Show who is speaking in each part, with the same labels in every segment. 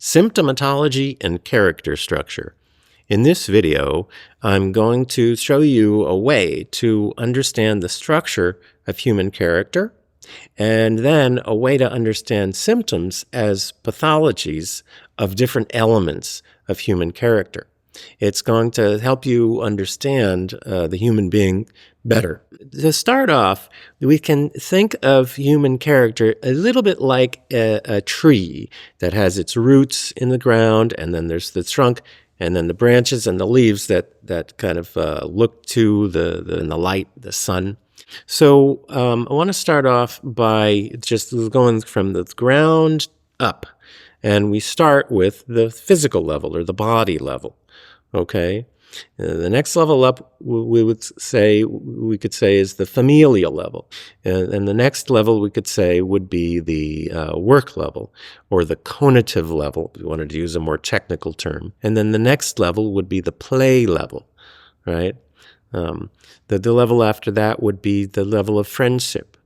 Speaker 1: Symptomatology and character structure. In this video, I'm going to show you a way to understand the structure of human character, and then a way to understand symptoms as pathologies of different elements of human character. It's going to help you understand the human being better. To start off, we can think of human character a little bit like a tree that has its roots in the ground, and then there's the trunk, and then the branches and the leaves that kind of look to the light, the sun. So I want to start off by just going from the ground up, and we start with the physical level or the body level. Okay, the next level up we could say is the familial level, and the next level we could say would be the work level or the conative level, if you wanted to use a more technical term. And then the next level would be the play level, right? The level after that would be the level of friendship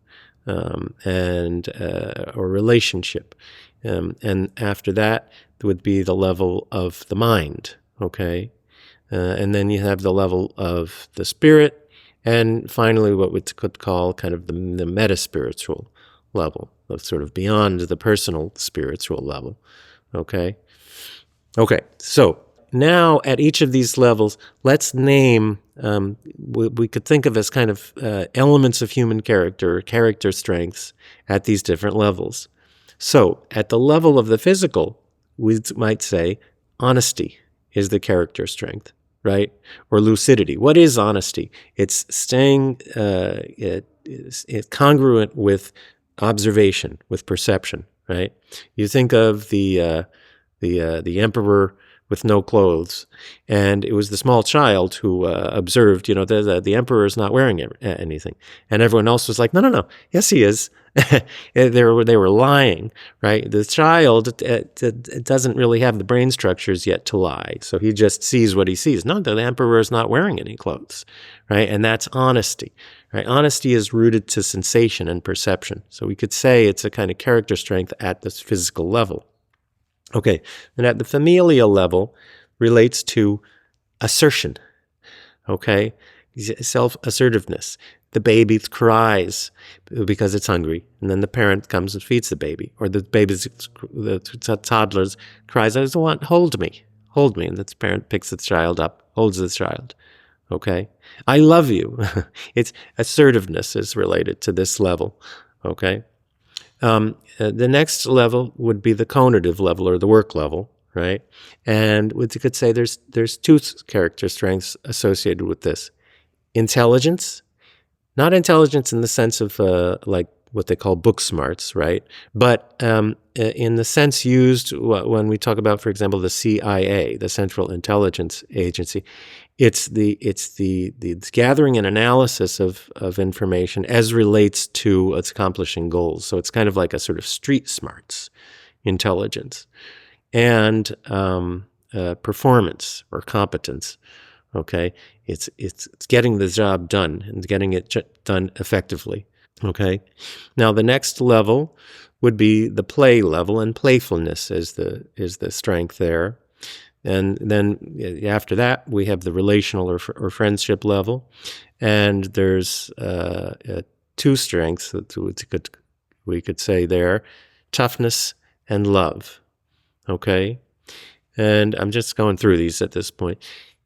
Speaker 1: and or relationship, and after that would be the level of the mind. Okay. And then you have the level of the spirit, and finally what we could call kind of the meta-spiritual level, of sort of beyond the personal spiritual level. Okay? Okay, so now at each of these levels, let's name, we could think of as kind of elements of human character, character strengths at these different levels. So at the level of the physical, we might say honesty is the character strength, right? Or lucidity. What is honesty? It's staying it's congruent with observation, with perception, right? You think of the emperor with no clothes, and it was the small child who observed, the emperor is not wearing anything, and everyone else was like, no, yes he is. They were lying, right? The child it doesn't really have the brain structures yet to lie, so he just sees what he sees. No, the emperor is not wearing any clothes, right? And that's honesty, right? Honesty is rooted to sensation and perception, so we could say it's a kind of character strength at this physical level. Okay, and at the familial level relates to assertion, okay? Self-assertiveness. The baby cries because it's hungry, and then the parent comes and feeds the baby. Or the toddler cries, I just want, hold me, and the parent picks the child up, holds the child, okay? I love you. It's assertiveness is related to this level, okay? The next level would be the conative level or the work level, right? And we could say there's two character strengths associated with this. Intelligence, not intelligence in the sense of like what they call book smarts, right? But in the sense used when we talk about, for example, the CIA, the Central Intelligence Agency, it's the gathering and analysis of information as relates to its accomplishing goals. So it's kind of like a sort of street smarts intelligence and performance or competence. Okay, it's getting the job done and getting it done effectively. Okay, now the next level would be the play level, and playfulness is the strength there. And then after that, we have the relational or friendship level, and there's two strengths that we could say there: toughness and love. Okay, and I'm just going through these at this point.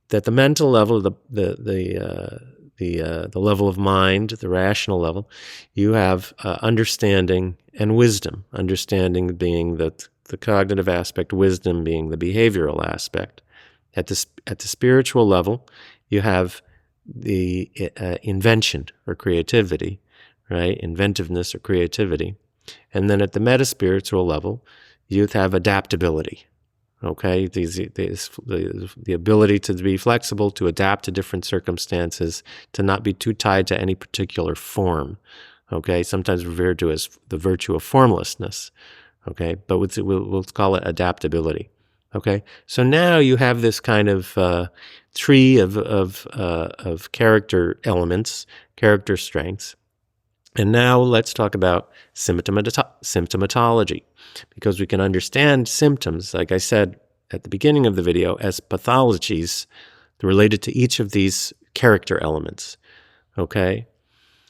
Speaker 1: That the mental level, the level of mind, the rational level, you have understanding and wisdom. Understanding being the cognitive aspect, wisdom being the behavioral aspect. At the spiritual level, you have the invention or creativity, right? Inventiveness or creativity. And then at the meta-spiritual level, you have adaptability. Okay, the ability to be flexible, to adapt to different circumstances, to not be too tied to any particular form. Okay, sometimes referred to as the virtue of formlessness. Okay, but we'll call it adaptability. Okay, so now you have this kind of tree of character elements, character strengths, And now let's talk about symptomatology, because we can understand symptoms, like I said at the beginning of the video, as pathologies related to each of these character elements. Okay?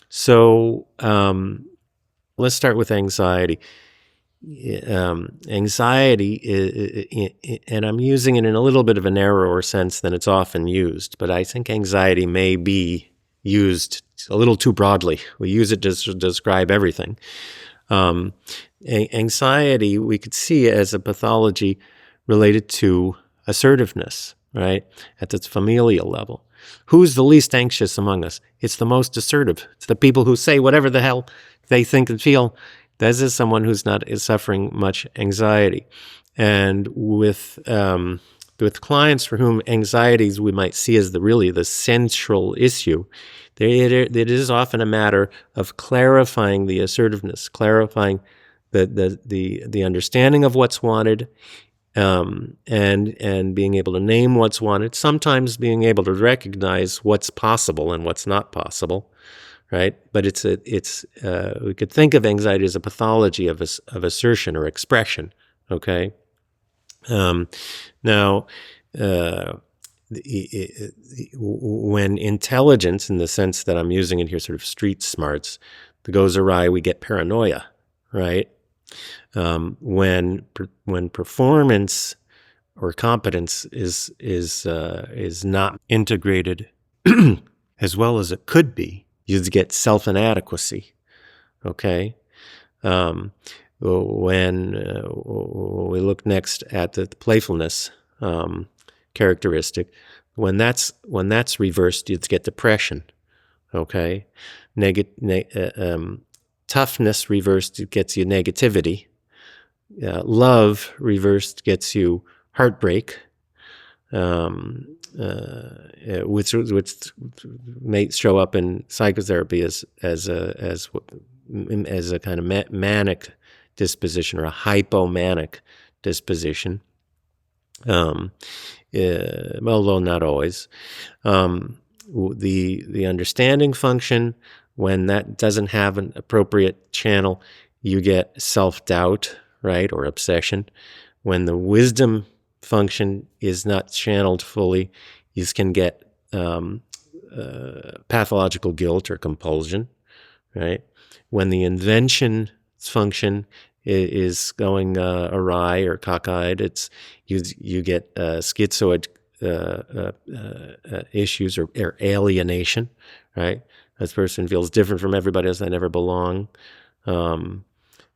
Speaker 1: So let's start with anxiety. Anxiety, and I'm using it in a little bit of a narrower sense than it's often used, but I think anxiety may be used a little too broadly. We use it to describe everything. Anxiety we could see as a pathology related to assertiveness, right, at the familial level. Who's the least anxious among us? It's the most assertive. It's the people who say whatever the hell they think and feel. This is someone who's not suffering much anxiety. And with clients for whom anxieties we might see as really the central issue, it is often a matter of clarifying the assertiveness, clarifying the understanding of what's wanted, and being able to name what's wanted, sometimes being able to recognize what's possible and what's not possible, right? But we could think of anxiety as a pathology of assertion or expression, okay? Now, when intelligence, in the sense that I'm using it here, sort of street smarts, goes awry, we get paranoia, right? When performance or competence is not integrated as well as it could be, you get self-inadequacy. Okay, when we look next at the playfulness characteristic, when that's reversed, you get depression. Okay, toughness reversed, it gets you negativity. Love reversed gets you heartbreak, which may show up in psychotherapy as a kind of manic disposition or a hypomanic disposition, although not always. The understanding function, when that doesn't have an appropriate channel, you get self-doubt, right, or obsession. When the wisdom function is not channeled fully, you can get pathological guilt or compulsion, right? When the invention function is going awry or cockeyed, you get schizoid issues or alienation, right? This person feels different from everybody else, they never belong. And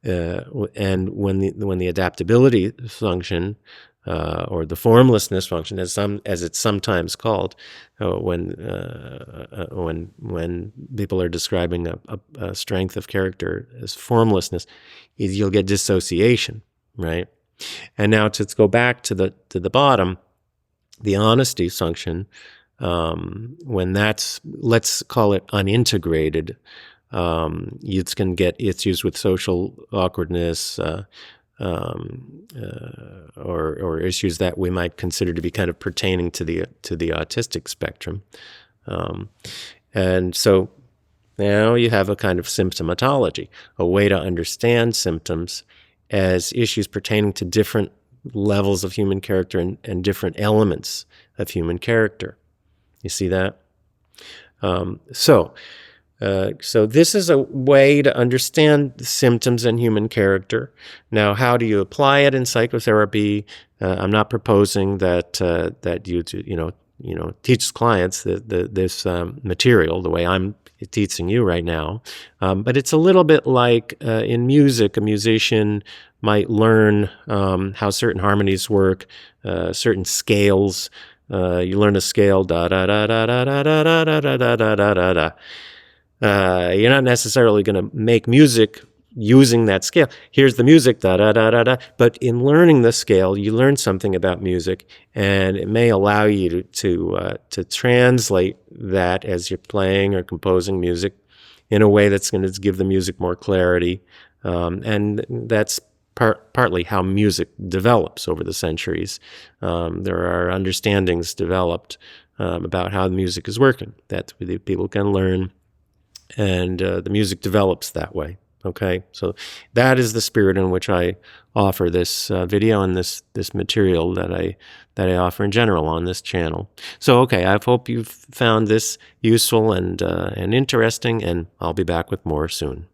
Speaker 1: when the adaptability function or the formlessness function, as it's sometimes called, when people are describing a strength of character as formlessness, you'll get dissociation, right? And now to go back to the bottom, the honesty function, when that's, let's call it unintegrated, it's used with social awkwardness, or issues that we might consider to be kind of pertaining to the autistic spectrum. And so now you have a kind of symptomatology, a way to understand symptoms as issues pertaining to different levels of human character and different elements of human character. You see that? So this is a way to understand the symptoms and human character. Now, how do you apply it in psychotherapy? I'm not proposing that you teach clients this material the way I'm teaching you right now. But it's a little bit like in music, a musician might learn how certain harmonies work, certain scales. You learn a scale, da da da da da da da da da da da da da da. You're not necessarily going to make music using that scale. Here's the music, da da da da da. But in learning the scale, you learn something about music, and it may allow you to translate that as you're playing or composing music in a way that's going to give the music more clarity. And that's partly how music develops over the centuries. There are understandings developed about how the music is working that people can learn and the music develops that way. Okay, so that is the spirit in which I offer this video and this material that I offer in general on this channel. So okay, I hope you've found this useful and interesting, and I'll be back with more soon.